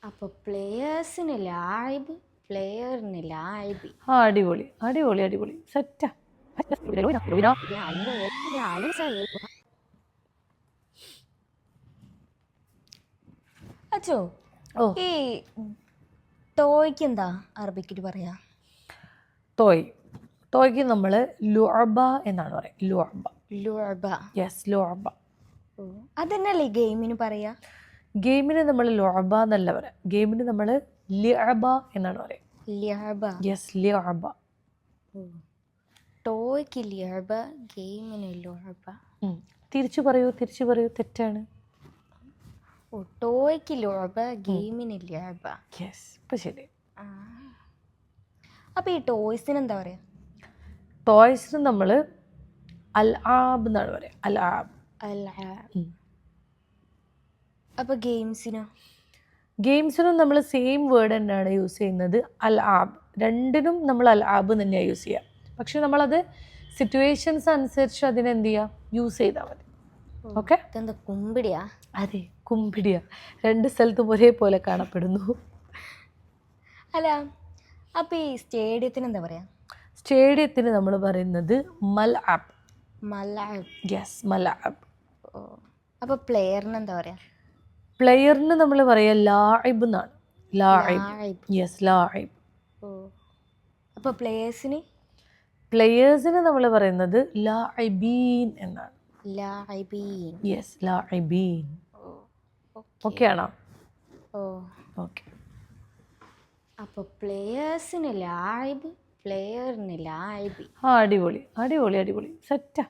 അപ്പൊ പ്ലേയേഴ്സിന് ലായിബ്, പ്ലെയറിന് ലായിബി. അടിപൊളി അടിപൊളി അടിപൊളി, സെറ്റാ. അച്ചോ, ഓ, ഈ ടോയ്ക്ക് എന്താ അറബിക്കിട്ട് പറയാ? തോയ്. തോയ്ക്ക് നമ്മൾ ലുഅബ എന്നാണ് പറയുക. ലുഅബ. ലുഅബ. യെസ്, ലുഅബ. അതന്നെയല്ലേ ഗെയിമിന് പറയാ? ഗെയിമിന് നമ്മൾ ലുഅബ എന്നല്ല പറയാം, ഗെയിമിന് നമ്മൾ ലിഅബ എന്നാണ് പറയുക. ലിഅബ. യെസ്, ലിഅബ. ടോയ്ക്ക് ലിഅബ, ഗെയിമിന് ലുഅബ. തിരിച്ചു പറയൂ, തിരിച്ചു പറയൂ, തെറ്റാണ്. ടോയ്ക്ക് ലുഅബ, ഗെയിമിന് ലിഅബ. യെസ്, ഇപ്പം ശരി. അപ്പൊ ഈ ടോയ്സിന് എന്താ പറയാ? ടോയ്സിന് നമ്മൾ അൽ ആബ് എന്നാണ് പറയുക. അൽ ആബ്. അപ്പൊ ഗെയിംസിനോ? ഗെയിംസിനും നമ്മൾ സെയിം വേർഡ് തന്നെയാണ് യൂസ് ചെയ്യുന്നത്, അൽ ആബ്. രണ്ടിനും നമ്മൾ അൽ ആബ് തന്നെയാണ് യൂസ് ചെയ്യുക. പക്ഷെ നമ്മളത് സിറ്റുവേഷൻസ് അനുസരിച്ച് അതിനെന്ത് ചെയ്യുക, യൂസ് ചെയ്താൽ മതി. ഓക്കെ. എന്താ കുമ്പിടിയാ? അതെ, കുമ്പിടിയ. രണ്ട് സ്ഥലത്തും ഒരേപോലെ കാണപ്പെടുന്നു. അല്ല, അപ്പൊ ഈ സ്റ്റേഡിയത്തിന് എന്താ പറയാ? സ്റ്റേഡിയത്തിന് നമ്മൾ പറയുന്നത് മൽഅബ്. മൽഅബ്. യെസ്, മൽഅബ്. അപ്പൊ പ്ലെയറിന് എന്താ പറയാ? പ്ലെയറിന് നമ്മൾ പറയുക ലാഇബ് എന്നാണ്. ലാഇബ്. യെസ്, ലാഇബ്. അപ്പൊ പ്ലേയേഴ്സിന്? പ്ലെയേഴ്സിന് നമ്മൾ പറയുന്നത് ലാഇബീൻ എന്നാണ്. ലാഇബീൻ. യെസ്, ലാഇബീൻ. ഓക്കെ ആണോ? ഓക്കെ. അപ്പൊ പ്ലേയേഴ്സിന് ലായിബ്, പ്ലെയറിന് ലായിബി. അടിപൊളി അടിപൊളി അടിപൊളി, സെറ്റാ.